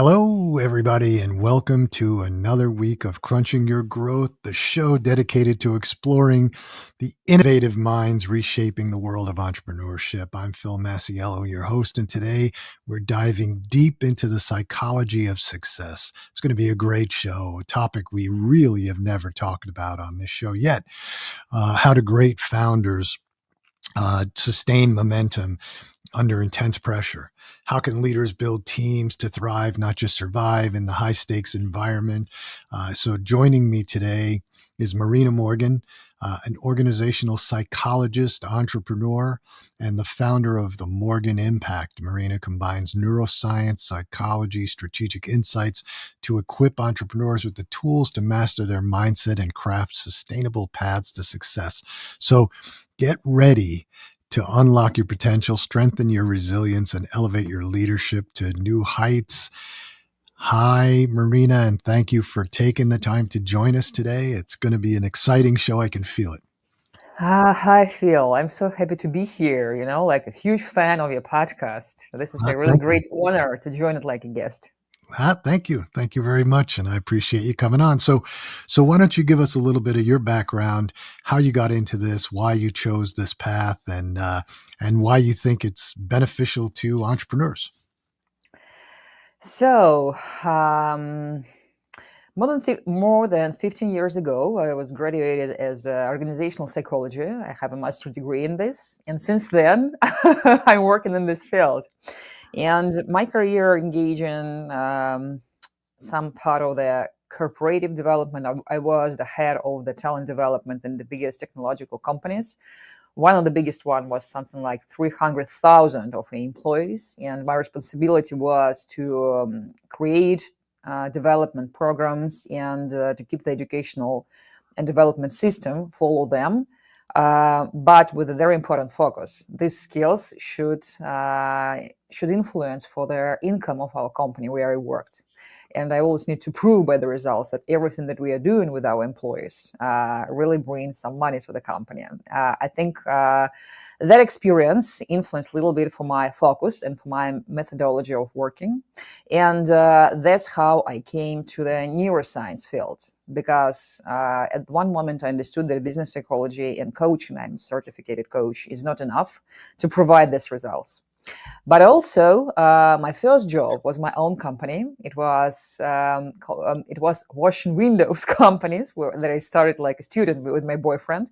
Hello, everybody, and welcome to another week of Crunching Your Growth, the show dedicated to exploring the innovative minds reshaping the world of entrepreneurship. I'm Phil Masiello, your host, and today we're diving deep into the psychology of success. It's going to be a great show, a topic we really have never talked about on this show yet. How do great founders sustain momentum under intense pressure? How can leaders build teams to thrive, not just survive in the high stakes environment? So joining me today is Marina Morgan, an organizational psychologist, entrepreneur, and the founder of the Morgan Impact. Marina combines neuroscience, psychology, strategic insights to equip entrepreneurs with the tools to master their mindset and craft sustainable paths to success. So get ready to unlock your potential, strengthen your resilience, and elevate your leadership to new heights. Hi, Marina, and thank you for taking the time to join us today. It's going to be an exciting show. I can feel it. Hi, Phil. I'm so happy to be here, like a huge fan of your podcast. This is a really Thank you. great honor to join it like a guest. Thank you. Thank you very much. And I appreciate you coming on. So why don't you give us a little bit of your background, how you got into this, why you chose this path, and why you think it's beneficial to entrepreneurs. So, more than 15 years ago, I was graduated as organizational psychology. I have a master's degree in this. And since then, I'm working in this field. And my career engaged in some part of the corporative development. I was the head of the talent development in the biggest technological companies. One of the biggest one was something like 300,000 of employees, and my responsibility was to create development programs and to keep the educational and development system, follow them, but with a very important focus. These skills should influence for the income of our company where I worked. And I always need to prove by the results that everything that we are doing with our employees really brings some money to the company. I think that experience influenced a little bit for my focus and for my methodology of working. And that's how I came to the neuroscience field, because at one moment I understood that business psychology and coaching, I'm a certificated coach, is not enough to provide these results. But also, my first job was my own company. It was washing windows companies that I started like a student with my boyfriend,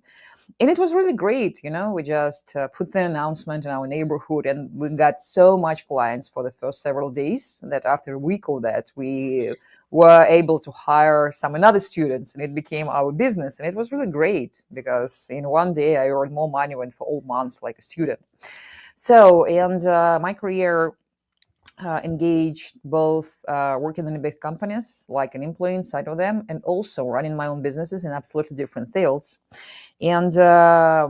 and it was really great. We just put the announcement in our neighborhood, and we got so much clients for the first several days that after a week of that, we were able to hire some another students, and it became our business. And it was really great because in one day I earned more money than for all months like a student. So, and my career engaged both working in big companies, like an employee inside of them, and also running my own businesses in absolutely different fields. And at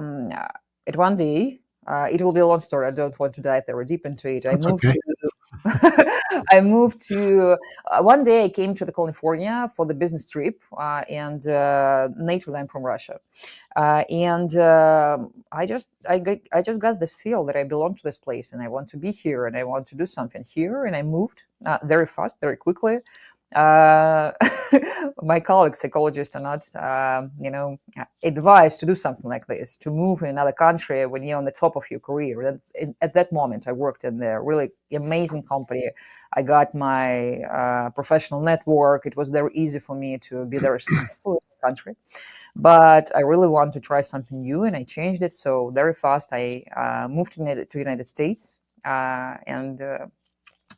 one day, it will be a long story. I don't want to dive very deep into it. That's okay. I moved to one day I came to the California for the business trip, and natively I'm from Russia, and I just got this feel that I belong to this place and I want to be here and I want to do something here, and I moved very fast, very quickly. uh, my colleagues, psychologists, are not, advised to do something like this, to move in another country when you're on the top of your career. At that moment, I worked in a really amazing company. I got my professional network. It was very easy for me to be very successful in the country. But I really want to try something new, and I changed it. So very fast, I moved to United States, and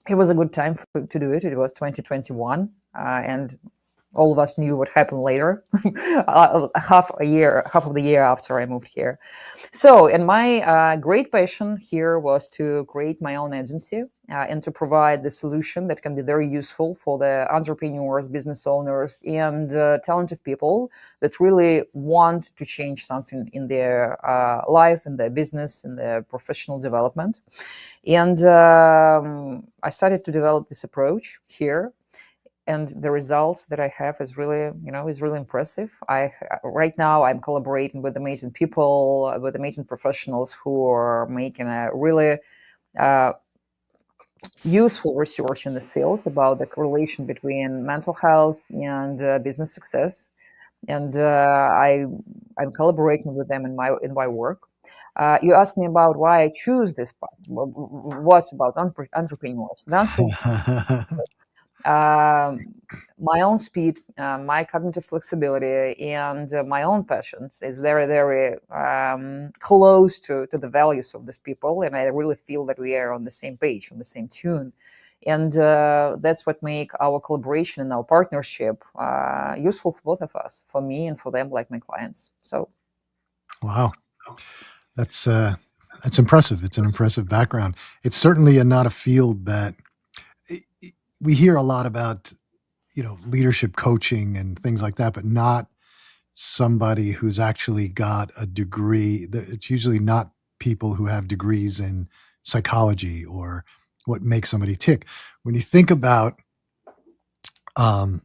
it was a good time to do it. It was 2021, and all of us knew what happened later, half of the year after I moved here. So, and my great passion here was to create my own agency and to provide the solution that can be very useful for the entrepreneurs, business owners, and talented people that really want to change something in their life, in their business, in their professional development. And I started to develop this approach here, and the results that I have is really impressive. Right now I'm collaborating with amazing people, with amazing professionals who are making a really uh, useful research in the field about the correlation between mental health and business success, and I'm collaborating with them in my work. You asked me about why I choose this path. What's about entrepreneurs? The answer is um, my own speed, my cognitive flexibility, and my own passions is very, very close to the values of these people. And I really feel that we are on the same page, on the same tune. And that's what make our collaboration and our partnership useful for both of us, for me and for them, like my clients. So, Wow, that's uh, that's impressive. It's an impressive background. It's certainly not a field that we hear a lot about, leadership coaching and things like that, but not somebody who's actually got a degree. It's usually not people who have degrees in psychology or what makes somebody tick. When you think about um,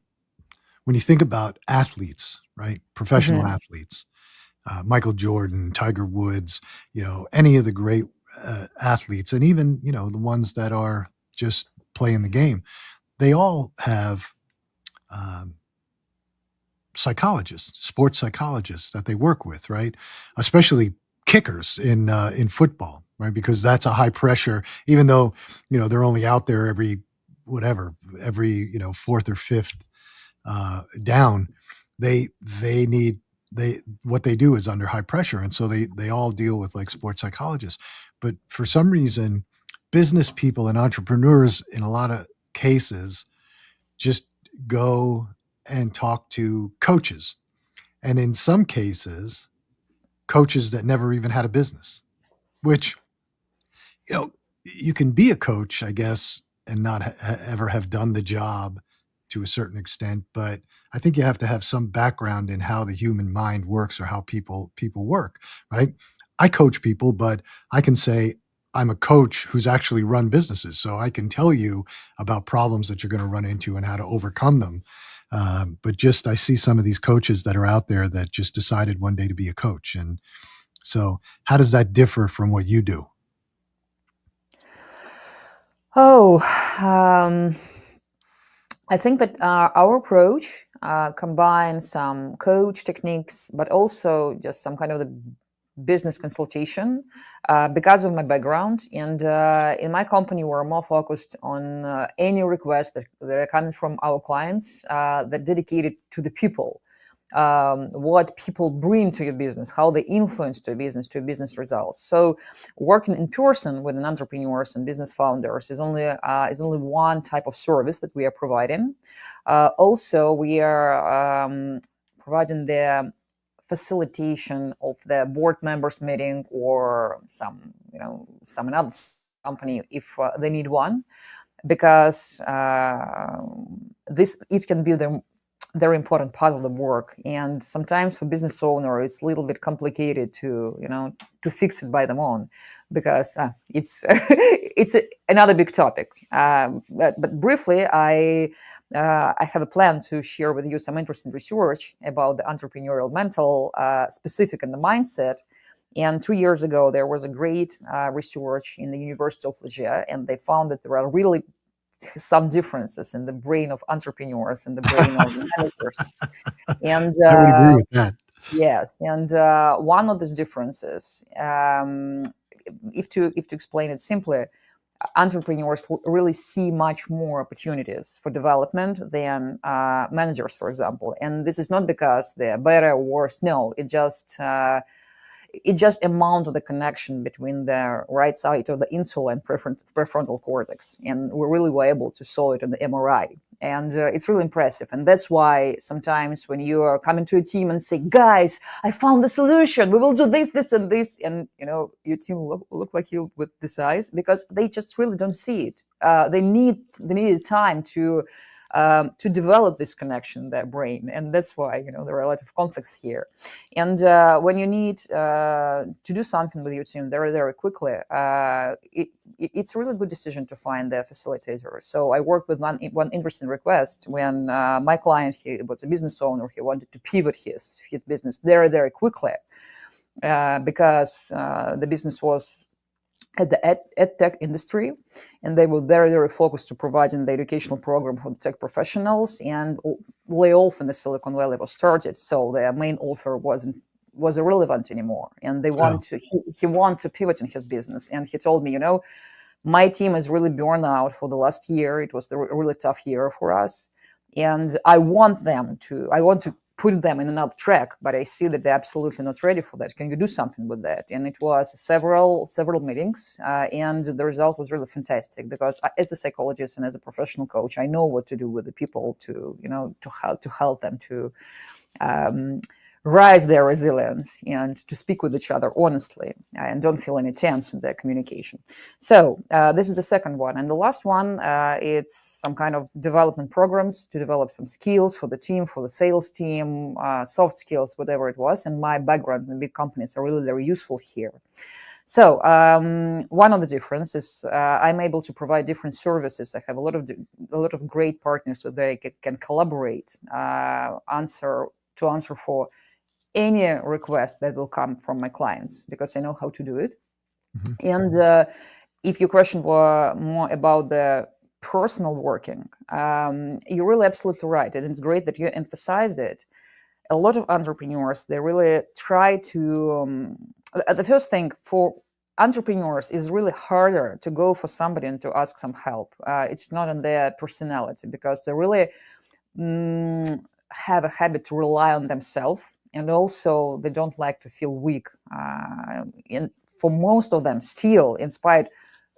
when you think about athletes, right? Professional mhm. athletes, Michael Jordan, Tiger Woods, any of the great athletes, and even the ones that are just playing the game, they all have um, psychologists, sports psychologists that they work with, right? Especially kickers in football, right? Because that's a high pressure. Even though they're only out there every fourth or fifth down, they need they what they do is under high pressure, and so they all deal with like sports psychologists. But for some reason, business people and entrepreneurs in a lot of cases just go and talk to coaches, and in some cases, coaches that never even had a business, which, you know, you can be a coach, I guess, and not ever have done the job to a certain extent. But I think you have to have some background in how the human mind works or how people work, right? I coach people, but I can say I'm a coach who's actually run businesses, so I can tell you about problems that you're going to run into and how to overcome them. But just I see some of these coaches that are out there that just decided one day to be a coach, and so how does that differ from what you do? Oh, um, I think that our approach combines some coach techniques, but also just some kind of the business consultation because of my background. And in my company, we're more focused on any requests that are coming from our clients that dedicated to the people, what people bring to your business, how they influence to business results. So, working in person with an entrepreneurs and business founders is only one type of service that we are providing. Also, we are providing the facilitation of the board members meeting or some another company if they need one, because this it can be the very important part of the work. And sometimes for business owner, it's a little bit complicated to fix it by them own, because it's another big topic. But briefly, I have a plan to share with you some interesting research about the entrepreneurial mental, specific in the mindset. And 2 years ago, there was a great research in the University of Legia, and they found that there are really some differences in the brain of entrepreneurs and the brain of managers. And I would agree with that. yes, and one of these differences, if to explain it simply, entrepreneurs really see much more opportunities for development than managers, for example. And this is not because they're better or worse. No, it just amount of the connection between the right side of the insula and prefrontal cortex, and we really were able to saw it in the MRI, and it's really impressive. And that's why sometimes when you are coming to a team and say, "Guys, I found the solution. We will do this, and this," and your team look like you with this eyes, because they just really don't see it. They need time to develop this connection in their brain, and that's why there are a lot of conflicts here. And when you need to do something with your team very, very quickly, it's a really good decision to find the facilitator. So I worked with one interesting request when my client, he was a business owner. He wanted to pivot his business very, very quickly because the business was at the ed tech industry, and they were very, very focused to providing the educational program for the tech professionals. And layoff in the Silicon Valley was started, so their main offer was irrelevant anymore. And they Yeah. want to he wanted to pivot in his business, and he told me, my team is really burned out for the last year. It was a really tough year for us, and I want to put them in another track, but I see that they're absolutely not ready for that. Can you do something with that? And it was several meetings, and the result was really fantastic, because as a psychologist and as a professional coach, I know what to do with the people to help them to um, rise their resilience and to speak with each other honestly, and don't feel any tense in their communication. So this is the second one. And the last one, it's some kind of development programs to develop some skills for the team, for the sales team, soft skills, whatever it was. And my background in big companies are really very useful here. So one of the differences, I'm able to provide different services. I have a lot of great partners with they can collaborate, answer for any request that will come from my clients, because I know how to do it. Mm-hmm. And if your question were more about the personal working, you're really absolutely right, and it's great that you emphasized it. A lot of entrepreneurs, they really try to the first thing for entrepreneurs is really harder to go for somebody and to ask some help. It's not in their personality, because they really have a habit to rely on themselves, and also they don't like to feel weak. And for most of them, still, in spite,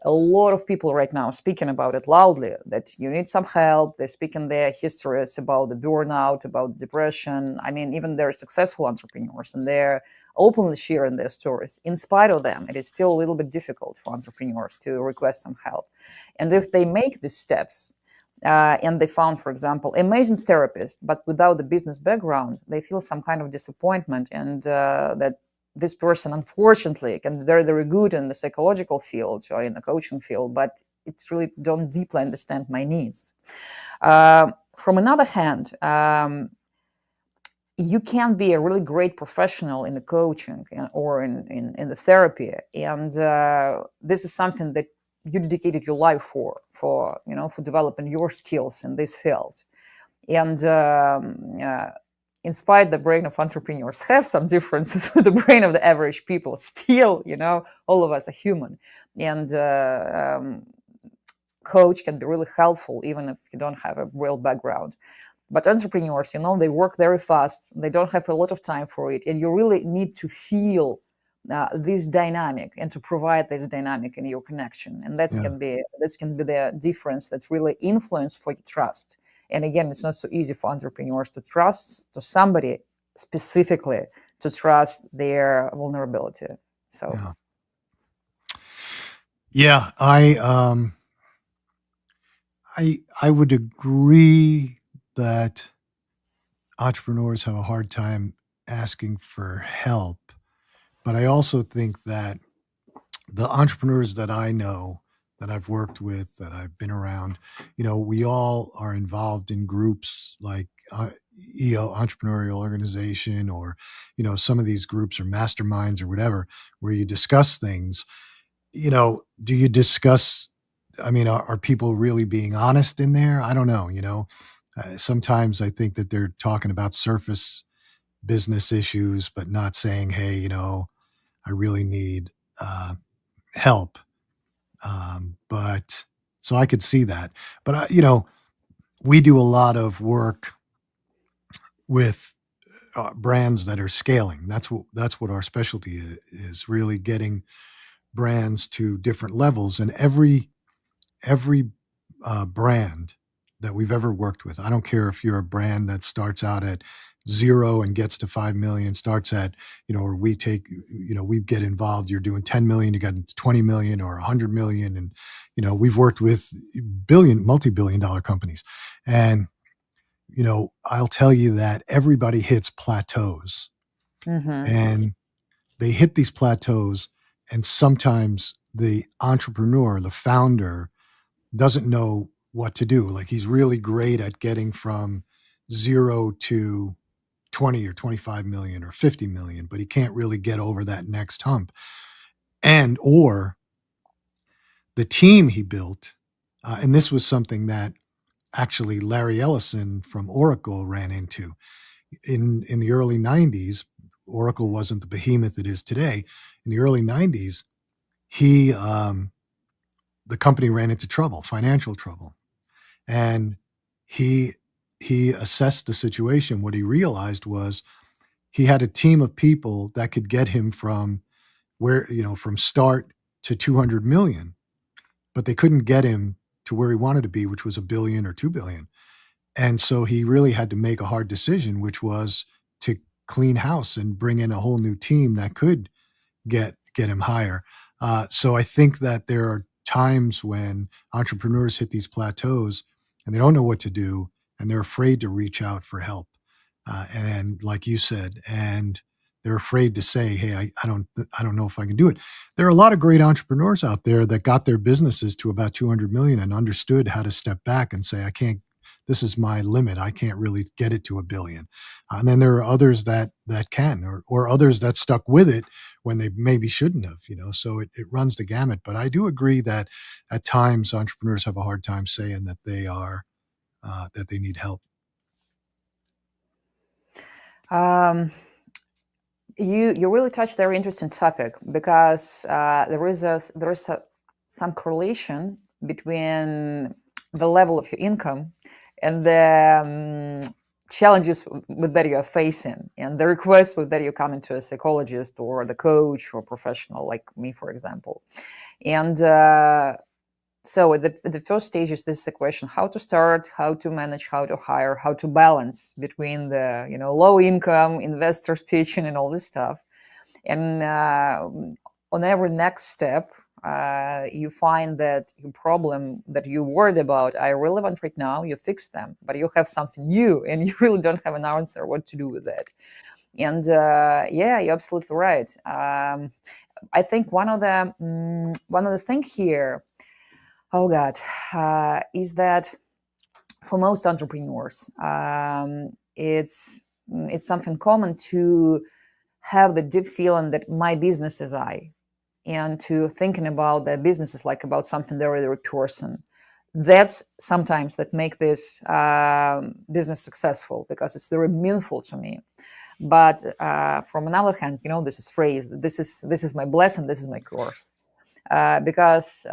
a lot of people right now speaking about it loudly, that you need some help. They're speaking their histories about the burnout, about depression. I mean, even they're successful entrepreneurs, and they're openly sharing their stories. In spite of them, it is still a little bit difficult for entrepreneurs to request some help. And if they make these steps, and they found, for example, amazing therapist, but without the business background, they feel some kind of disappointment, and that this person, unfortunately, can be very, very good in the psychological field or in the coaching field, but it's really don't deeply understand my needs. From another hand, you can be a really great professional in the coaching or in the therapy, and this is something that you dedicated your life for developing your skills in this field. And in spite the brain of entrepreneurs have some differences with the brain of the average people, still, all of us are human. And coach can be really helpful even if you don't have a real background. But entrepreneurs, they work very fast. They don't have a lot of time for it. And you really need to feel this dynamic and to provide this dynamic in your connection. And Yeah. this can be the difference that's really influence for your trust. And again, it's not so easy for entrepreneurs to trust to somebody specifically, to trust their vulnerability. So Yeah. Yeah. I would agree that entrepreneurs have a hard time asking for help, but I also think that the entrepreneurs that I know, that I've worked with, that I've been around, we all are involved in groups like EO, entrepreneurial organization, or some of these groups or masterminds or whatever, where you discuss things. Do you discuss? I mean, are people really being honest in there? I don't know. Sometimes I think that they're talking about surface business issues, but not saying, "Hey, I really need help." But so I could see that. But we do a lot of work with brands that are scaling. That's what our specialty is, really getting brands to different levels. And every brand that we've ever worked with, I don't care if you're a brand that starts out at 0 and gets to 5 million, starts at, or we take, we get involved, you're doing 10 million, you got 20 million or 100 million. And, we've worked with multi-billion dollar companies. And, I'll tell you that everybody hits plateaus, mm-hmm. and they hit these plateaus. And sometimes the entrepreneur, the founder, doesn't know what to do. Like, he's really great at getting from 0 to 20 or 25 million or 50 million, but he can't really get over that next hump. And or the team he built, and this was something that actually Larry Ellison from Oracle ran into in the early 90s. Oracle wasn't the behemoth it is today. In the early 90s, he the company ran into trouble, financial trouble, and he he assessed the situation. What he realized was he had a team of people that could get him from from start to 200 million, but they couldn't get him to where he wanted to be, which was a billion or 2 billion. And so he really had to make a hard decision, which was to clean house and bring in a whole new team that could get him higher. So I think that there are times when entrepreneurs hit these plateaus and they don't know what to do, and they're afraid to reach out for help. And like you said, and they're afraid to say, "Hey, I don't know if I can do it." There are a lot of great entrepreneurs out there that got their businesses to about 200 million and understood how to step back and say, "I can't. This is my limit. I can't really get it to a billion." And then there are others that can, or others that stuck with it when they maybe shouldn't have. So it runs the gamut. But I do agree that at times entrepreneurs have a hard time saying that that they need help. Um, you really touched a very interesting topic because some correlation between the level of your income and the challenges with that you are facing and the request with that you come into a psychologist or the coach or professional like me, for example. And so the first stage is this question: how to start, how to manage, how to hire, how to balance between the low income investors pitching and all this stuff. And on every next step, you find that your problem that you worried about are relevant right now. You fix them, but you have something new, and you really don't have an answer what to do with it. And yeah, you're absolutely right. I think one of the thing here, oh God, is that for most entrepreneurs, it's something common to have the deep feeling that my business is I, and to thinking about the business is like about something very, very person. That's sometimes that make this business successful because it's very meaningful to me. But from another hand, this is phrased. This is my blessing. This is my curse. Because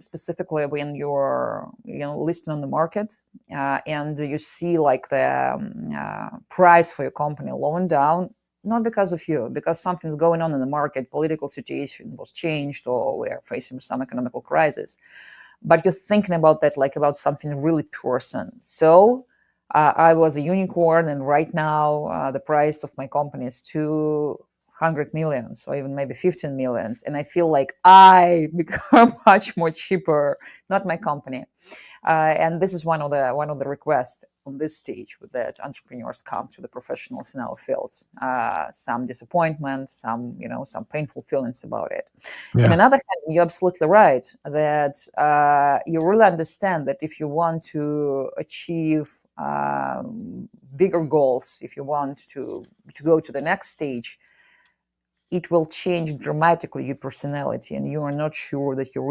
specifically when you're listed on the market and you see like the price for your company lowering down, not because of you, because something's going on in the market, political situation was changed, or we're facing some economical crisis, but you're thinking about that like about something really person. So I was a unicorn, and right now the price of my company is 200 millions or even maybe 15 millions, and I feel like I become much more cheaper, not my company. And this is one of the requests on this stage with that entrepreneurs come to the professionals in our fields. Some disappointment, some painful feelings about it. In Yeah. another hand, you're absolutely right that you really understand that if you want to achieve bigger goals, if you want to go to the next stage, it will change dramatically your personality, and you are not sure that you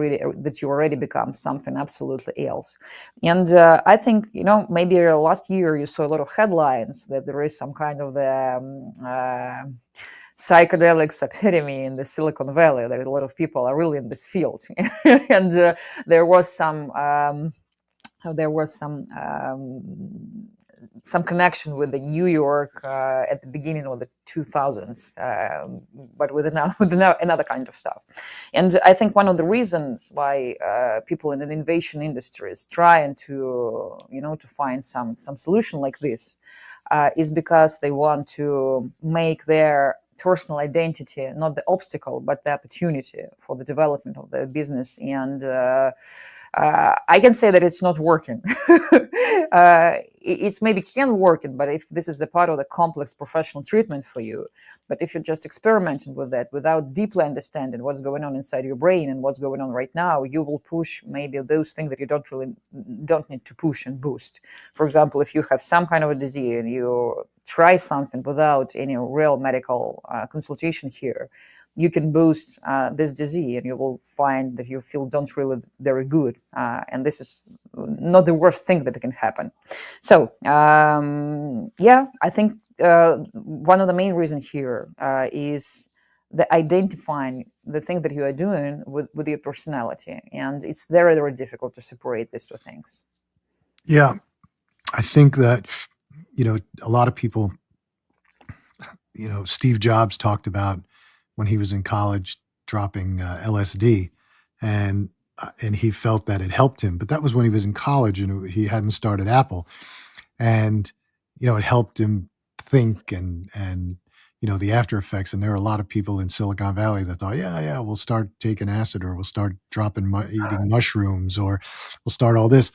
already become something absolutely else. And I think maybe last year you saw a lot of headlines that there is some kind of the psychedelics epidemic in the Silicon Valley. That a lot of people are really in this field, and there was some connection with the New York at the beginning of the 2000s, but with another kind of stuff. And I think one of the reasons why people in the innovation industry is trying to find some solution like this is because they want to make their personal identity not the obstacle but the opportunity for the development of the business. And I can say that it's not working. It's maybe can work it, but if this is the part of the complex professional treatment for you, but if you're just experimenting with that without deeply understanding what's going on inside your brain and what's going on right now, you will push maybe those things that you don't need to push and boost. For example, if you have some kind of a disease and you try something without any real medical consultation here, you can boost this disease, and you will find that you feel don't really very good, and this is not the worst thing that can happen. So yeah, I think one of the main reasons here is the identifying the thing that you are doing with your personality, and it's very, very difficult to separate these two things. Yeah, I think that, a lot of people, Steve Jobs talked about when he was in college dropping LSD, and he felt that it helped him. But that was when he was in college and he hadn't started Apple, and it helped him think and the after effects. And there are a lot of people in Silicon Valley that thought, yeah, yeah, we'll start taking acid, or we'll start eating mushrooms, or we'll start all this.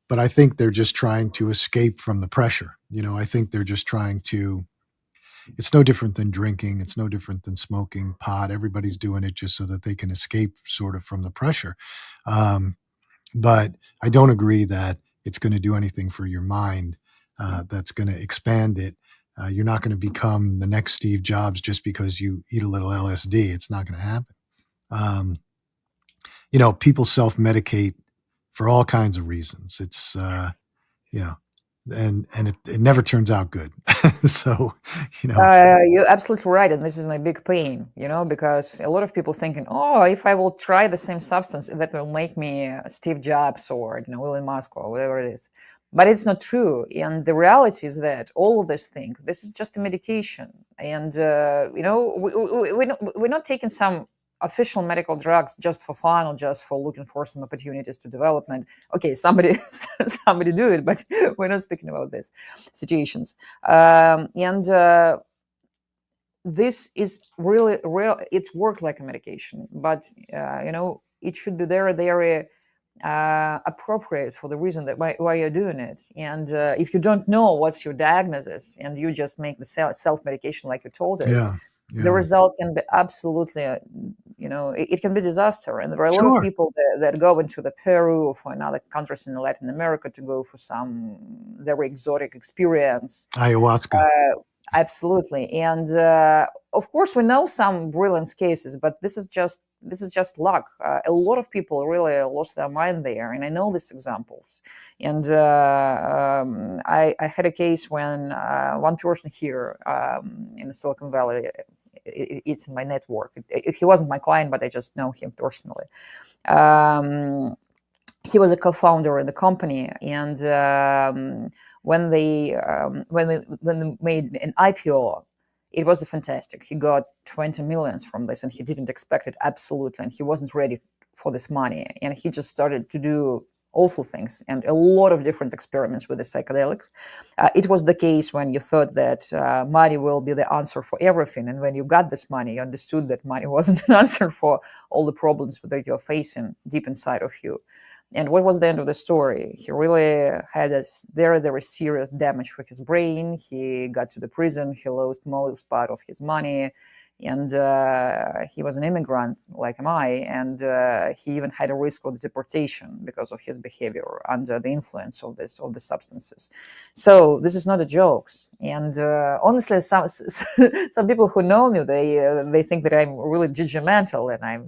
But I think they're just trying to escape from the pressure. I think they're just trying to. It's no different than drinking. It's no different than smoking pot. Everybody's doing it just so that they can escape sort of from the pressure. Um, but I don't agree that it's going to do anything for your mind that's going to expand it. You're not going to become the next Steve Jobs just because you eat a little LSD. It's not going to happen. Um, people self-medicate for all kinds of reasons. It's you know, and it never turns out good. So, you know, You're absolutely right, and this is my big pain, because a lot of people thinking, "Oh, if I will try the same substance, that will make me Steve Jobs or Elon Musk or whatever it is." But it's not true, and the reality is that all of this thing, this is just a medication, and we're not taking some official medical drugs just for fun or just for looking for some opportunities to development. Okay, somebody somebody do it, but we're not speaking about this situations. And this is really real. It works like a medication, but it should be very appropriate for the reason that why you're doing it. And if you don't know what's your diagnosis and you just make the self medication like you told it, yeah, the yeah, result can be absolutely, it can be disaster. And there are a lot of sure. people that go into the Peru or for another countries in Latin America to go for some very exotic experience. Ayahuasca. Absolutely, and of course we know some brilliant cases, but this is just luck. A lot of people really lost their mind there, and I know these examples. And I had a case when one person here in the Silicon Valley, it's in my network. He wasn't my client, but I just know him personally. Um, he was a co-founder in the company, and when they made an IPO, it was fantastic. He got 20 millions from this, and he didn't expect it absolutely, and he wasn't ready for this money, and he just started to do awful things and a lot of different experiments with the psychedelics. It was the case when you thought that money will be the answer for everything, and when you got this money, you understood that money wasn't an answer for all the problems that you're facing deep inside of you. And what was the end of the story? He really had a very, very serious damage for his brain. He got to the prison. He lost most part of his money. And he was an immigrant, like am I. And he even had a risk of deportation because of his behavior under the influence of the substances. So this is not a joke. And honestly, some people who know me, they think that I'm really judgmental and I'm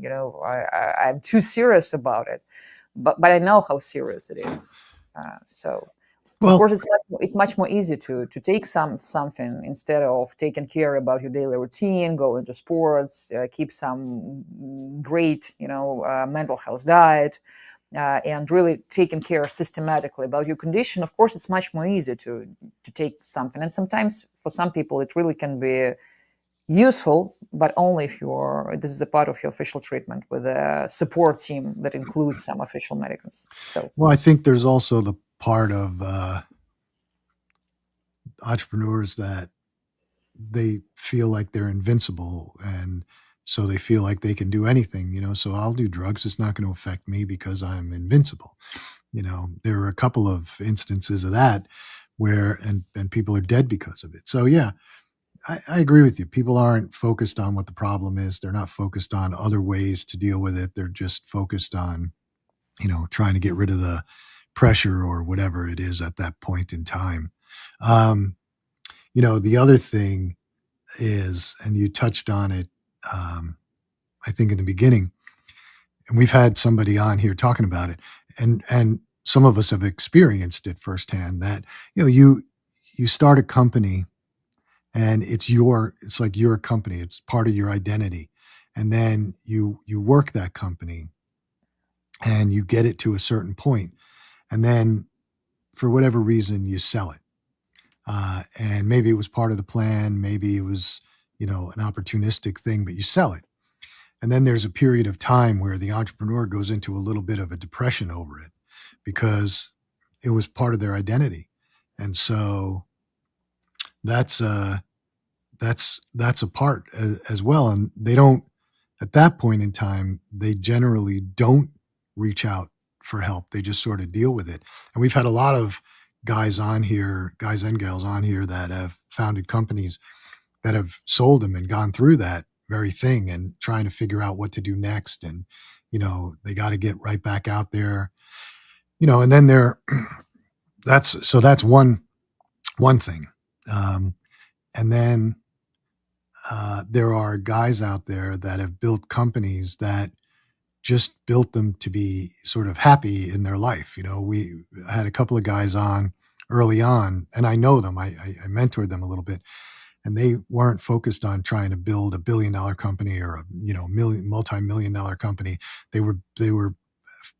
too serious about it, but I know how serious it is. So of Well, course it's much more easy to take something instead of taking care about your daily routine, go into sports, keep some great mental health diet, and really taking care systematically about your condition. Of course, it's much more easy to take something, and sometimes for some people it really can be useful, but only if this is a part of your official treatment with a support team that includes some official medicines. So I think there's also the part of entrepreneurs that they feel like they're invincible, and so they feel like they can do anything. So I'll do drugs. It's not going to affect me because I'm invincible. There are a couple of instances of that where and people are dead because of it. So yeah, I agree with you. People aren't focused on what the problem is. They're not focused on other ways to deal with it. They're just focused on, trying to get rid of the pressure or whatever it is at that point in time. Um, the other thing is, and you touched on it, I think in the beginning, and we've had somebody on here talking about it, and some of us have experienced it firsthand that, you start a company and it's like your company, it's part of your identity. And then you work that company and you get it to a certain point, and then for whatever reason you sell it. And maybe it was part of the plan, maybe it was, an opportunistic thing, but you sell it. And then there's a period of time where the entrepreneur goes into a little bit of a depression over it because it was part of their identity. And so that's that's a part as well. And they don't, at that point in time, they generally don't reach out for help. They just sort of deal with it. And we've had a lot of guys and gals on here that have founded companies that have sold them and gone through that very thing and trying to figure out what to do next. And, they got to get right back out there, and then that's one thing. And then there are guys out there that have built companies that just built them to be sort of happy in their life. We had a couple of guys on early on, and I know them. I mentored them a little bit, and they weren't focused on trying to build $1 billion company or a multi-million-dollar company. They were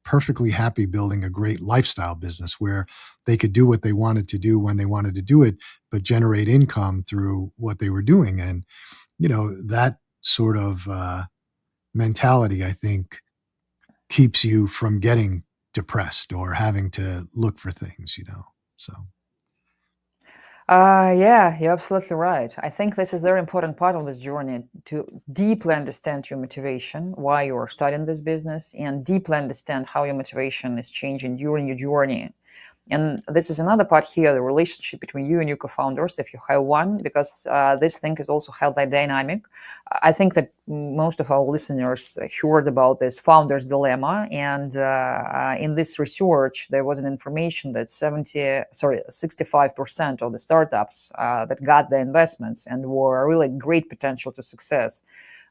perfectly happy building a great lifestyle business where they could do what they wanted to do when they wanted to do it, but generate income through what they were doing. And that sort of mentality, I think, keeps you from getting depressed or having to look for things. So Yeah, you're absolutely right. I think this is a very important part of this journey to deeply understand your motivation, why you are starting this business, and deeply understand how your motivation is changing during your journey. And this is another part here, the relationship between you and your co-founders, if you have one, because this thing is also how that dynamic. I think that most of our listeners heard about this founder's dilemma. And in this research, there was an information that 65% of the startups that got the investments and were really great potential to success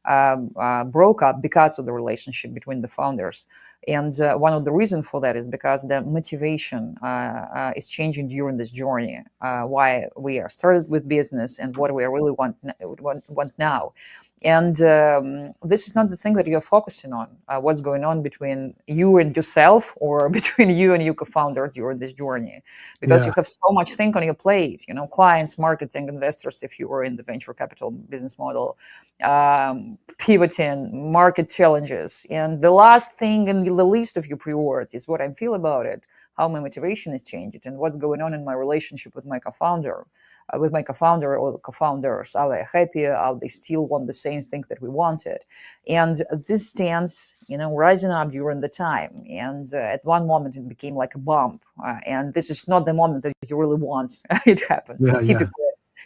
broke up because of the relationship between the founders. And one of the reasons for that is because the motivation is changing during this journey, why we are started with business and what we really want now. And this is not the thing that you're focusing on, what's going on between you and yourself or between you and your co-founder during this journey, because you yeah, have so much thing on your plate, clients, marketing, investors, if you were in the venture capital business model, pivoting, market challenges. And the last thing in the list of your priorities, what I feel about it, how my motivation is changing, and what's going on in my relationship with my co-founder or the co-founders. Are they happy? Are they still want the same thing that we wanted? And this stands, rising up during the time. And at one moment, it became like a bump. And this is not the moment that you really want it happens. yeah, yeah,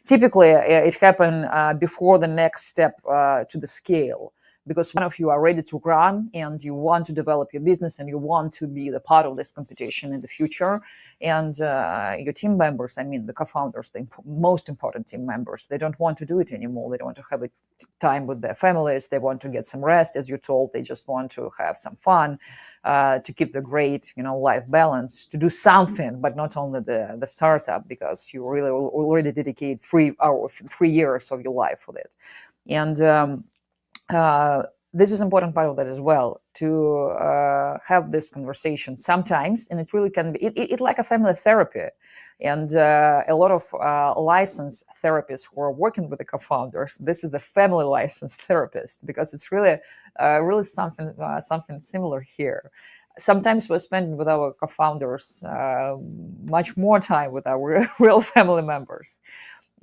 Typically, it happened before the next step to the scale, because one of you are ready to run and you want to develop your business and you want to be the part of this competition in the future. And your team members, I mean, the co-founders, the most important team members, they don't want to do it anymore. They don't want to have a time with their families. They want to get some rest, as you told. They just want to have some fun, to keep the great, life balance, to do something, but not only the startup, because you really already dedicate 3 years of your life for that. And this is important part of that as well, to have this conversation sometimes, and it really can be it like a family therapy. And a lot of licensed therapists who are working with the co-founders, this is the family licensed therapist, because it's really something similar here. Sometimes we're spending with our co-founders much more time with our real family members.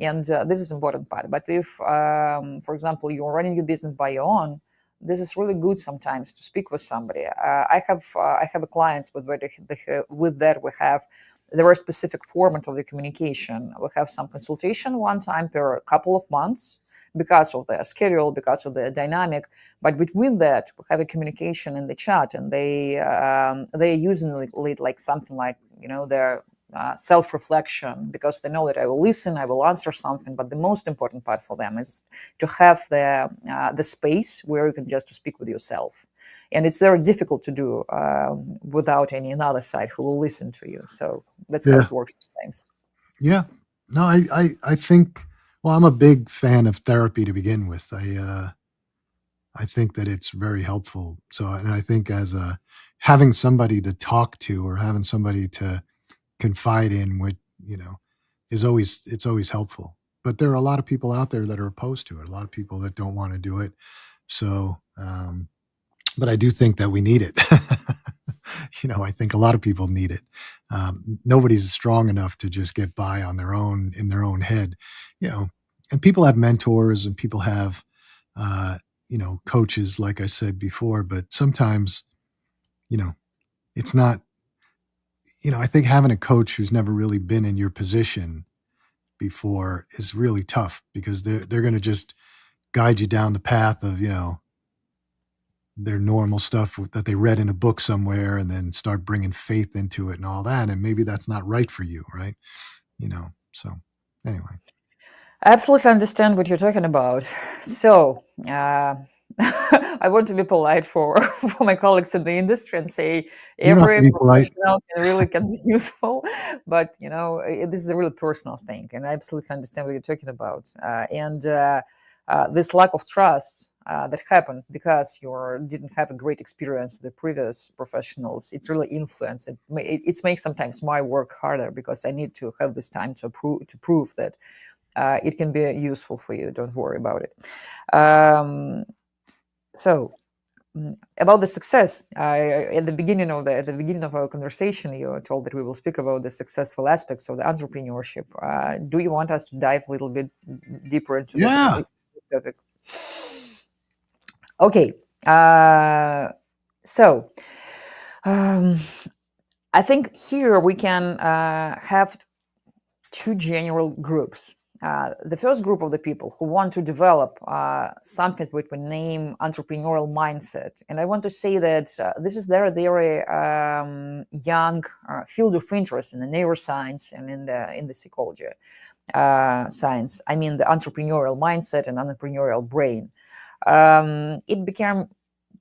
And this is important part. But if, for example, you're running your business by your own, this is really good sometimes to speak with somebody. I have a clients with that we have the very specific format of the communication. We have some consultation one time per couple of months because of their schedule, because of the dynamic. But between that, we have a communication in the chat, and they're using it like something like their self-reflection, because they know that I will listen, I will answer something. But the most important part for them is to have the space where you can just to speak with yourself. And it's very difficult to do without any another side who will listen to you. So that's how Yeah. it works sometimes. Yeah. No, I think, well, I'm a big fan of therapy to begin with. I think that it's very helpful. So, and I think as a having somebody to talk to or having somebody to confide in with, you know, it's always helpful. But there are a lot of people out there that are opposed to it. A lot of people that don't want to do it. So, but I do think that we need it. I think a lot of people need it. Nobody's strong enough to just get by on their own in their own head, you know. And people have mentors and people have, uh, coaches, like I said before. But sometimes, you know, it's not. I think having a coach who's never really been in your position before is really tough because they're going to just guide you down the path of their normal stuff that they read in a book somewhere and then start bringing faith into it and all that. And maybe that's not right for you, right? So anyway. I absolutely understand what you're talking about. So, I want to be polite for, for my colleagues in the industry and say You don't have to every be polite. professional can be useful, but this is a really personal thing, and I absolutely understand what you're talking about. And this lack of trust that happened because you didn't have a great experience with the previous professionals, it really influenced it. It makes sometimes my work harder because I need to have this time to prove that it can be useful for you. Don't worry about it. So about the success, at the beginning of our conversation, you told that we will speak about the successful aspects of the entrepreneurship. Do you want us to dive a little bit deeper into this Yeah. topic? Okay. So I think here we can have two general groups. The first group of the people who want to develop something which we name entrepreneurial mindset. And I want to say that this is very, very young field of interest in the neuroscience and in the psychology science. I mean, the entrepreneurial mindset and entrepreneurial brain. It became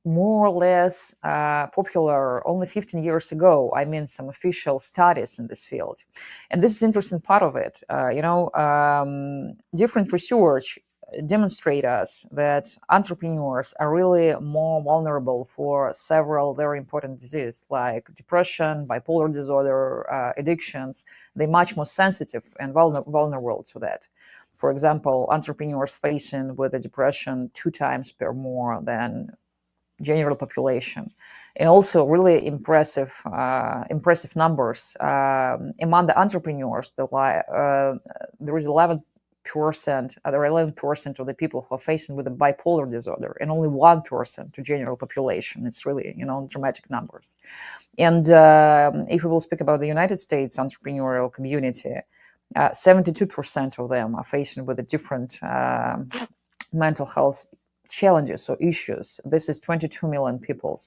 more or less popular only 15 years ago. I mean, some official studies in this field. And this is interesting part of it. Different research demonstrate us that entrepreneurs are really more vulnerable for several very important diseases like depression, bipolar disorder, addictions. They're much more sensitive and vulnerable to that. For example, entrepreneurs facing with a depression 2 times per more than general population, and also really impressive numbers among the entrepreneurs. There is 11%. There are 11% of the people who are facing with a bipolar disorder, and only 1% to general population. It's really dramatic numbers. And if we will speak about the United States entrepreneurial community, 72% of them are facing with a different mental health challenges or issues. This is 22 million people.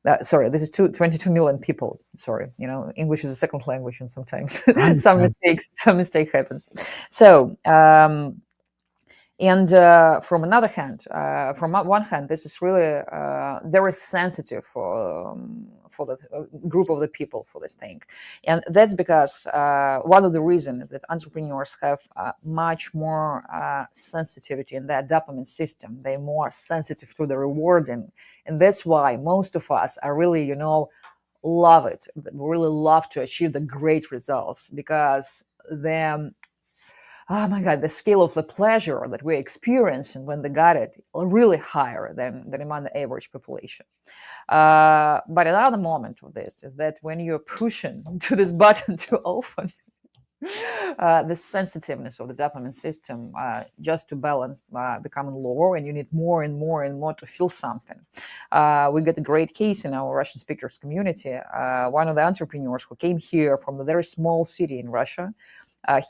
This is 22 million people. Sorry, English is a second language, and sometimes I understand. some mistake happens. So, and from one hand, this is really very sensitive for the group of the people for this thing, and that's because one of the reasons is that entrepreneurs have much more sensitivity in their dopamine system. They're more sensitive to the rewarding, and that's why most of us are really, love it. We really love to achieve the great results because then, oh my God, the scale of the pleasure that we're experiencing when they got it are really higher than among the average population. But another moment of this is that when you're pushing to this button too often, the sensitiveness of the dopamine system just to balance becoming lower, and you need more and more and more to feel something. We got a great case in our Russian speakers community. One of the entrepreneurs who came here from a very small city in Russia,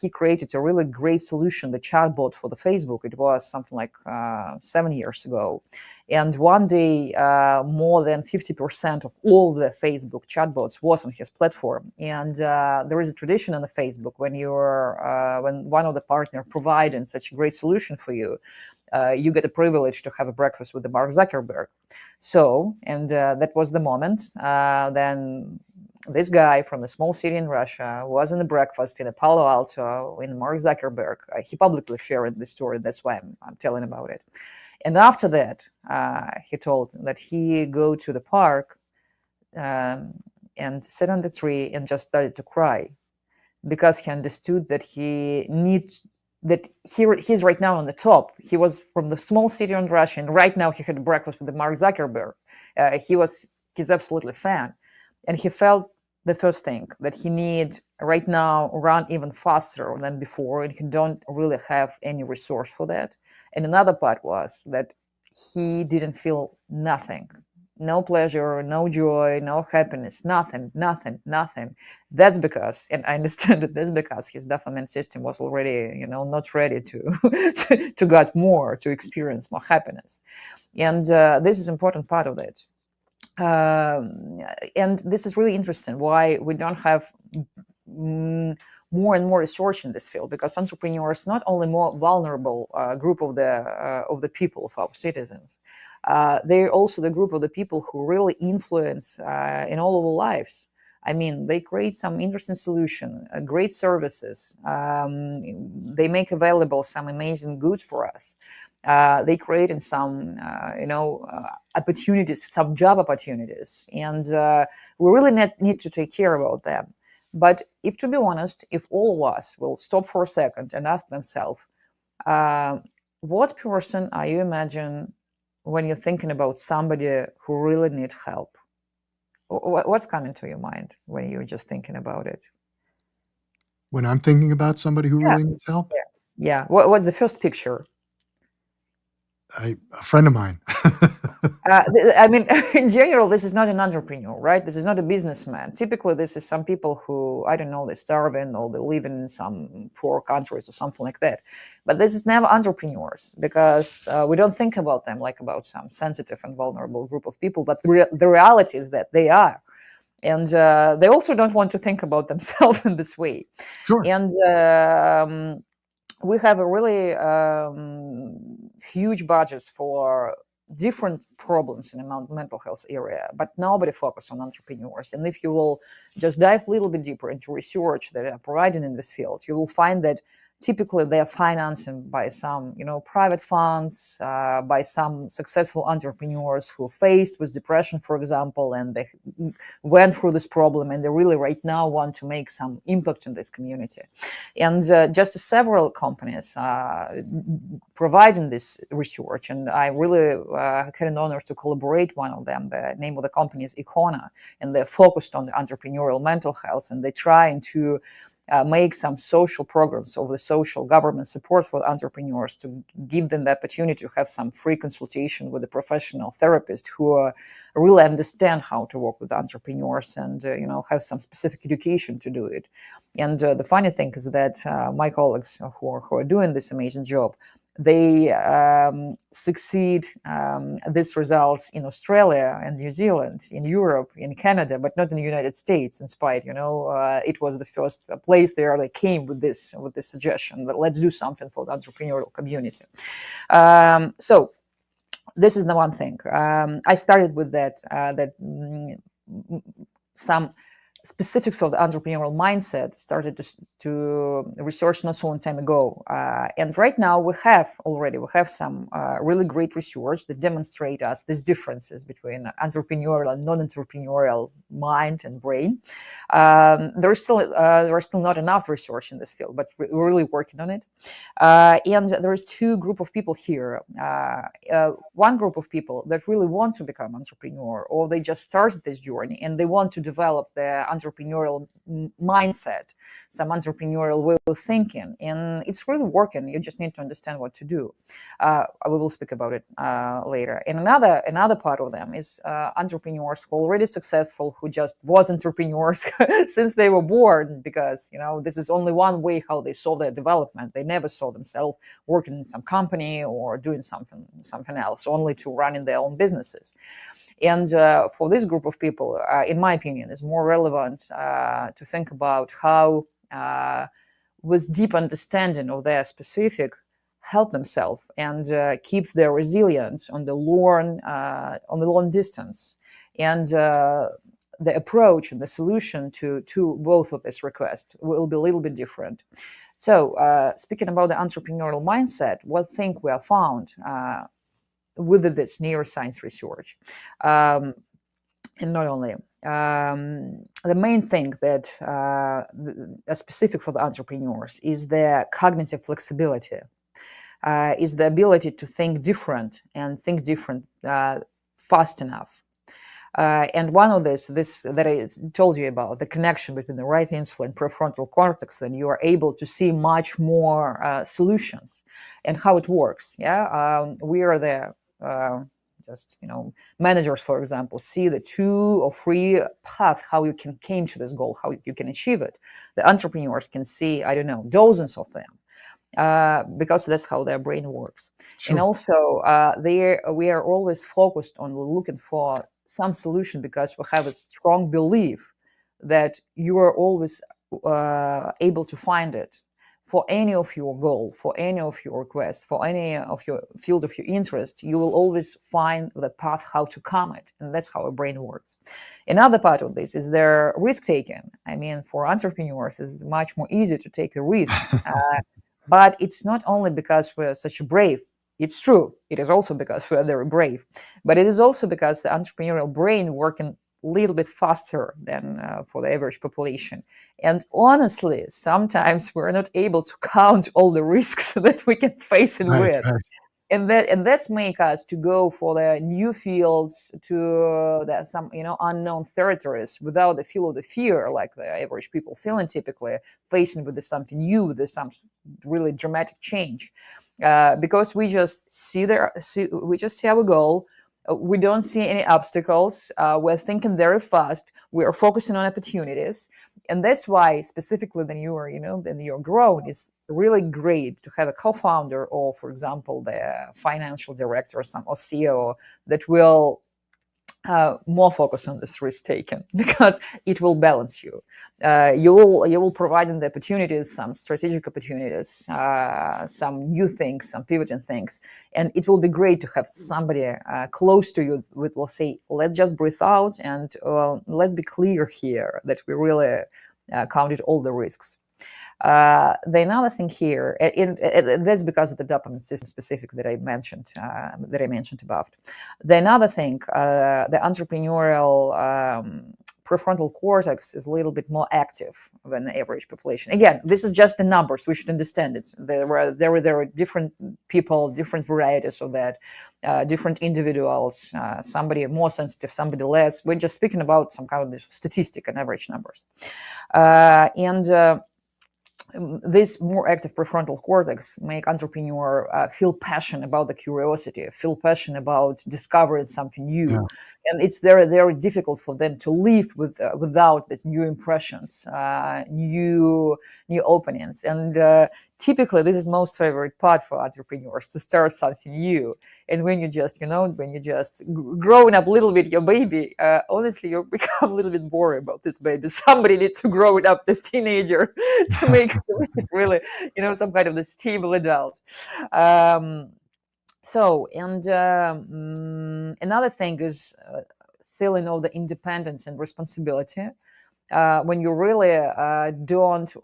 he created a really great solution, the chatbot for the Facebook. It was something like 7 years ago. And one day, more than 50% of all the Facebook chatbots was on his platform. And there is a tradition on the Facebook when one of the partners providing such a great solution for you, you get a privilege to have a breakfast with the Mark Zuckerberg. So, and that was the moment. Then this guy from a small city in Russia was in a breakfast in a Palo Alto in Mark Zuckerberg. He publicly shared this story. That's why I'm telling about it. And after that, he told that he go to the park and sit on the tree and just started to cry because he understood that he's right now on the top. He was from the small city in Russia, and right now he had breakfast with the Mark Zuckerberg. He's absolutely fan, and he felt the first thing that he needs right now run even faster than before, and he don't really have any resource for that. And another part was that he didn't feel nothing, no pleasure, no joy, no happiness, nothing. That's because, and I understand that that's because his dopamine system was already, not ready to to get more, to experience more happiness. And this is important part of it. And this is really interesting why we don't have more and more research in this field, because entrepreneurs not only more vulnerable group of the people, of our citizens, they're also the group of the people who really influence in all of our lives. I mean, they create some interesting solution, great services. They make available some amazing goods for us. They create in some, opportunities, some job opportunities, and we really need to take care about them. But if, to be honest, if all of us will stop for a second and ask themselves, what person are you imagine when you're thinking about somebody who really needs help? What's coming to your mind when you're just thinking about it? When I'm thinking about somebody who Yeah, really needs help, yeah. What's the first picture? a friend of mine. I mean, in general, this is not an entrepreneur, right? This is not a businessman. Typically, this is some people who, I don't know, they're starving or they live in some poor countries or something like that. But this is never entrepreneurs, because we don't think about them like about some sensitive and vulnerable group of people. But the reality is that they are. And they also don't want to think about themselves in this way. Sure. And we have a really huge budgets for different problems in the mental health area, but nobody focus on entrepreneurs. And if you will just dive a little bit deeper into research that are provided in this field, you will find that typically they are financed by some, private funds, by some successful entrepreneurs who faced with depression, for example, and they went through this problem, and they really right now want to make some impact in this community. And just several companies providing this research, and I really had an honor to collaborate one of them. The name of the company is Icona, and they're focused on the entrepreneurial mental health, and they're trying to make some social programs of the social government support for entrepreneurs to give them the opportunity to have some free consultation with a professional therapist who really understand how to work with entrepreneurs and have some specific education to do it. And the funny thing is that my colleagues who are doing this amazing job, they succeed these results in Australia and New Zealand, in Europe, in Canada, but not in the United States. In spite, it was the first place there they came with this suggestion that let's do something for the entrepreneurial community. So this is the one thing. I started with that some specifics of the entrepreneurial mindset started to research not so long time ago. And right now we have some really great research that demonstrate us these differences between entrepreneurial and non-entrepreneurial mind and brain. There is still not enough research in this field, but we're really working on it. And there is two group of people here. One group of people that really want to become entrepreneur, or they just started this journey and they want to develop their entrepreneurial mindset, some entrepreneurial way of thinking, and it's really working. You just need to understand what to do. We will speak about it later. And another part of them is entrepreneurs who are already successful, who just was entrepreneurs since they were born, because this is only one way how they saw their development. They never saw themselves working in some company or doing something else, only to running their own businesses. And for this group of people, in my opinion, it's more relevant to think about how, with deep understanding of their specific, help themselves and keep their resilience on the long distance. And the approach and the solution to both of these requests will be a little bit different. So speaking about the entrepreneurial mindset, what thing we have found with this neuroscience research, and not only, the main thing that specific for the entrepreneurs is their cognitive flexibility, is the ability to think different and think different fast enough. And one of this that I told you about, the connection between the right hemisphere and prefrontal cortex, then you are able to see much more solutions and how it works. Yeah, we are the managers, for example, see the 2 or 3 paths how you can came to this goal, how you can achieve it. The entrepreneurs can see, I don't know, dozens of them. Because that's how their brain works. Sure. And also, we are always focused on looking for some solution because we have a strong belief that you are always able to find it for any of your goal, for any of your requests, for any of your field of your interest. You will always find the path how to come it, and that's how a brain works. Another part of this is their risk taking. I mean, for entrepreneurs, it's much more easy to take the risks. But it's not only because we're such brave. It's true. It is also because we're very brave. But it is also because the entrepreneurial brain working a little bit faster than for the average population. And honestly, sometimes we're not able to count all the risks that we can face it with. Right. And that's make us to go for the new fields, to some unknown territories without the feel of the fear like the average people feeling typically, facing with something new, with some really dramatic change, because we just see our goal. We don't see any obstacles. We're thinking very fast. We are focusing on opportunities, and that's why specifically when you're grown, it's really great to have a co-founder or, for example, the financial director or CEO that will more focus on this risk taking, because it will balance you. You will provide in the opportunities, some strategic opportunities, some new things, some pivoting things, and it will be great to have somebody close to you that will say, let's just breathe out and let's be clear here that we really counted all the risks. The another thing here, that's because of the dopamine system specific that I mentioned above. The another thing, the entrepreneurial prefrontal cortex is a little bit more active than the average population. Again, this is just the numbers. We should understand it. There are different people, different varieties of that, different individuals. Somebody more sensitive, somebody less. We're just speaking about some kind of statistic and average numbers, and this more active prefrontal cortex make entrepreneur feel passion about the curiosity, feel passion about discovering something new. Yeah. And it's very difficult for them to live without the new impressions, new openings. And typically, this is most favorite part for entrepreneurs, to start something new. And when you just, growing up a little bit your baby, honestly, you become a little bit bored about this baby. Somebody needs to grow it up, this teenager, to make it really, some kind of the stable adult. Another thing is feeling all the independence and responsibility. When you really don't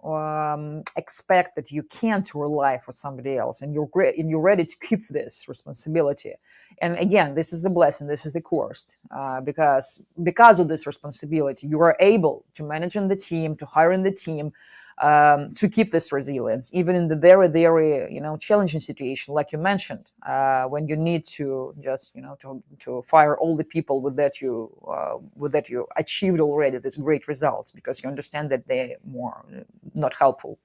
expect that you can't rely for somebody else, and you're ready to keep this responsibility. And again, this is the blessing, this is the curse, because of this responsibility, you are able to manage in the team, to hire in the team, to keep this resilience, even in the very, very, challenging situation, like you mentioned, when you need to just, to fire all the people with that you achieved already this great results, because you understand that they're more not helpful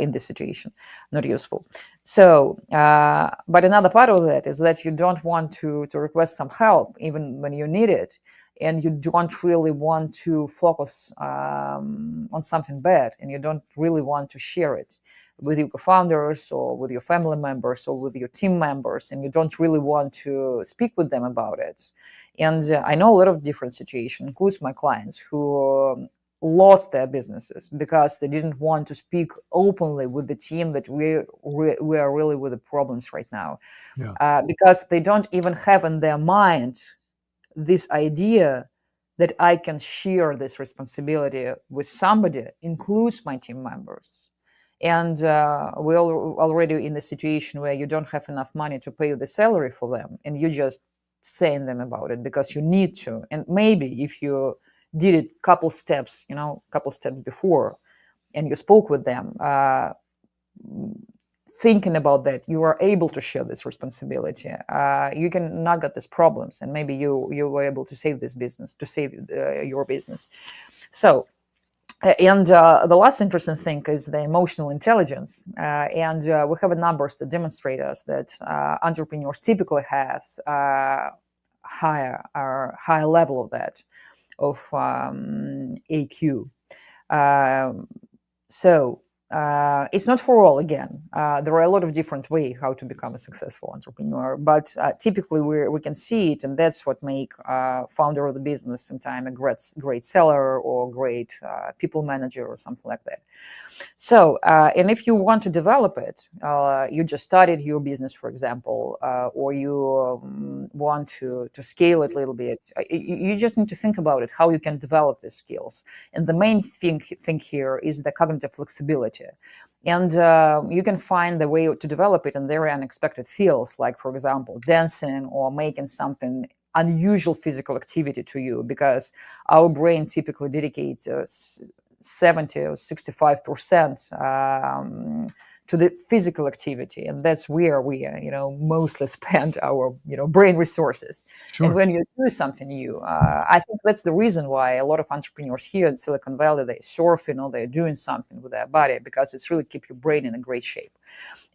in this situation, not useful. So, but another part of that is that you don't want to request some help even when you need it, and you don't really want to focus on something bad, and you don't really want to share it with your co-founders or with your family members or with your team members, and you don't really want to speak with them about it. And I know a lot of different situations, includes my clients, who lost their businesses because they didn't want to speak openly with the team that we are really with the problems right now, Yeah. because they don't even have in their mind this idea that I can share this responsibility with somebody, includes my team members. And we're already in the situation where you don't have enough money to pay the salary for them, and you just saying them about it because you need to. And maybe if you did it couple steps before, and you spoke with them, thinking about that, you are able to share this responsibility. You can not get these problems, and maybe you were able to save this business, to save your business. So, and the last interesting thing is the emotional intelligence. And we have numbers that demonstrate us that entrepreneurs typically has higher level of that, of AQ. So it's not for all. Again, there are a lot of different ways how to become a successful entrepreneur, but typically we can see it, and that's what make founder of the business sometimes a great seller or great people manager or something like that. So, and if you want to develop it, you just started your business, for example, or you want to scale it a little bit, you just need to think about it, how you can develop these skills. And the main thing here is the cognitive flexibility. And you can find the way to develop it in very unexpected fields, like, for example, dancing or making something unusual physical activity to you, because our brain typically dedicates 70 or 65% to the physical activity, and that's where we mostly spend our brain resources. And Sure. when you do something new, I think that's the reason why a lot of entrepreneurs here in Silicon Valley, they're surfing or they're doing something with their body, because it's really keep your brain in a great shape.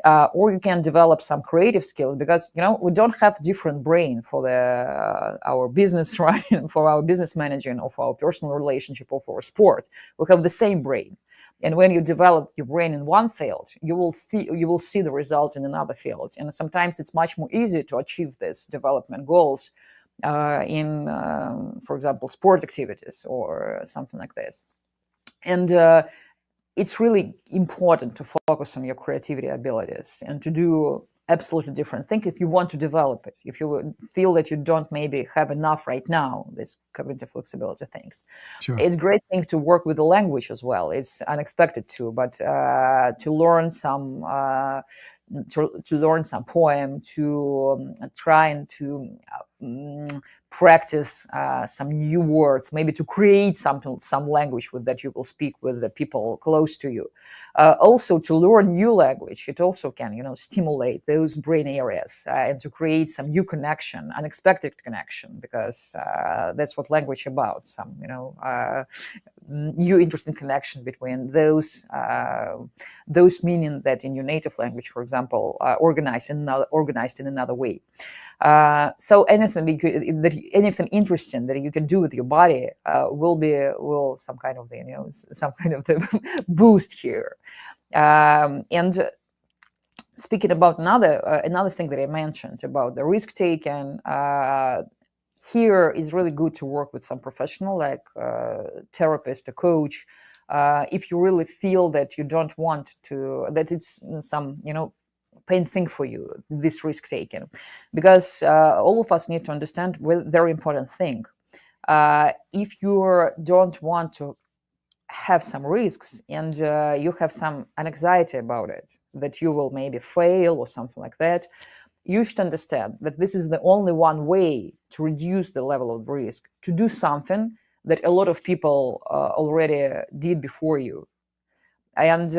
Or you can develop some creative skills, because we don't have different brain for our business running, for our business managing, or for our personal relationship, or for sport. We have the same brain, and when you develop your brain in one field, you will see the result in another field. And sometimes it's much more easy to achieve these development goals in, for example, sport activities or something like this. And it's really important to focus on your creativity abilities and to do absolutely different things if you want to develop it. If you feel that you don't maybe have enough right now, this cognitive flexibility things, Sure. it's a great thing to work with the language as well. It's unexpected too, but to learn some to learn some poem, to try and to practice some new words, maybe to create some language that you will speak with the people close to you. Also, to learn new language, it also can stimulate those brain areas and to create some new connection, unexpected connection, because that's what language about. Some new interesting connection between those meaning that in your native language, for example, organized in another way. So anything anything interesting that you can do with your body will some kind of the boost here. And speaking about another thing that I mentioned about the risk taken, here is really good to work with some professional, like therapist, a coach, if you really feel that you don't want to, that it's some pain thing for you, this risk taking, because all of us need to understand very important thing. If you don't want to have some risks, and you have some anxiety about it, that you will maybe fail or something like that, you should understand that this is the only one way to reduce the level of risk, to do something that a lot of people already did before you. And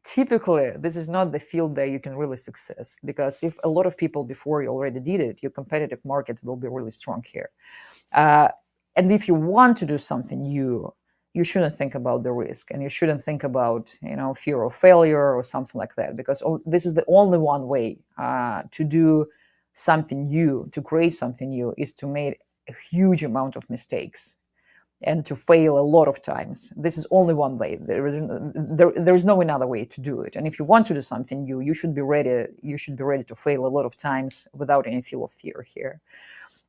typically this is not the field that you can really success, because if a lot of people before you already did it, your competitive market will be really strong here. uh, and if you want to do something new, you shouldn't think about the risk, and you shouldn't think about fear of failure or something like that, because this is the only one way to do something new, to create something new, is to make a huge amount of mistakes and to fail a lot of times. This is only one way. There is no another way to do it. And if you want to do something new, you should be ready. You should be ready to fail a lot of times without any feel of fear here.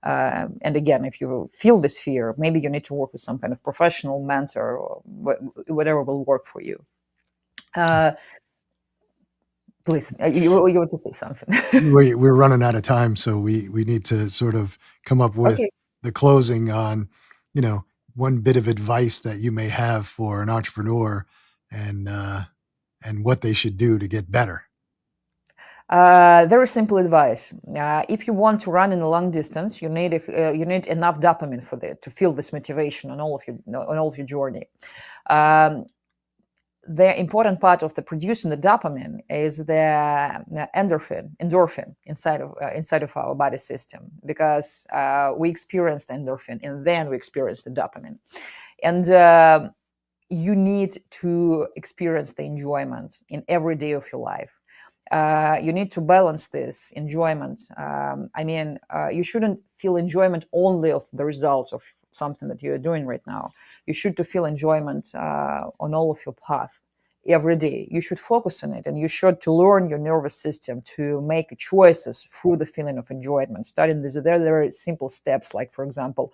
And again, if you feel this fear, maybe you need to work with some kind of professional mentor or whatever will work for you. Please, you want to say something? We're running out of time, so we need to sort of come up with Okay. the closing on, one bit of advice that you may have for an entrepreneur and what they should do to get better. Very simple advice. If you want to run in a long distance, you need enough dopamine for that, to feel this motivation on all of your journey. The important part of the producing the dopamine is the endorphin inside of our body system, because we experience the endorphin and then we experience the dopamine, and you need to experience the enjoyment in every day of your life. You need to balance this enjoyment. You shouldn't feel enjoyment only of the results of something that you're doing right now. You should to feel enjoyment on all of your path every day. You should focus on it, and you should to learn your nervous system to make choices through the feeling of enjoyment. Starting these very simple steps, like for example,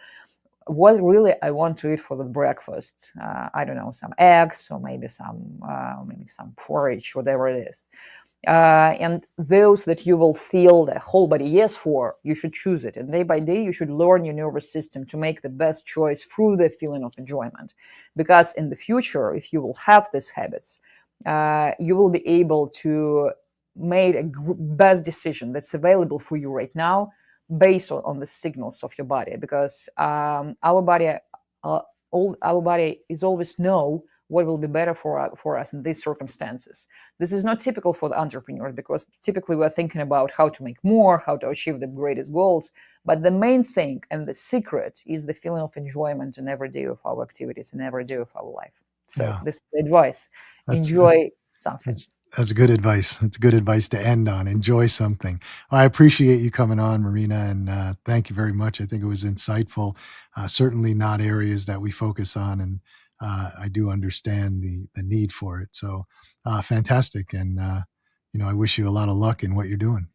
what really I want to eat for the breakfast. I don't know, some eggs or maybe some porridge, whatever it is. And those that you will feel the whole body yes for, you should choose it. And day by day, you should learn your nervous system to make the best choice through the feeling of enjoyment. Because in the future, if you will have these habits, you will be able to make a best decision that's available for you right now, based on the signals of your body. Because our body is always know what will be better for us in these circumstances. This is not typical for the entrepreneur, because typically we're thinking about how to make more, how to achieve the greatest goals. But the main thing and the secret is the feeling of enjoyment in every day of our activities, in every day of our life. So Yeah, this is the advice. that's Enjoy something. that's good advice. That's good advice to end on. Enjoy something. I appreciate you coming on, Marina, and thank you very much. I think it was insightful. Certainly not areas that we focus on, and I do understand the need for it. So fantastic, and I wish you a lot of luck in what you're doing.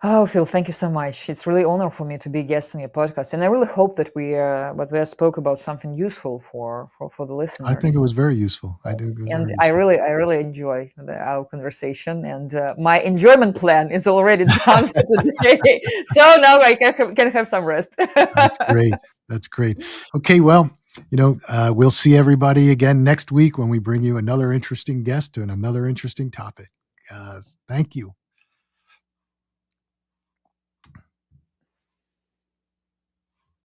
Oh, Phil, thank you so much. It's really honor for me to be a guest on your podcast, and I really hope that we spoke about something useful for the I think it listeners. was very useful. I think it was And very I useful. really enjoy our conversation, and my enjoyment plan is already done for today. So now I can have some rest. That's great. That's great. Okay, well, we'll see everybody again next week when we bring you another interesting guest and another interesting topic. Thank you.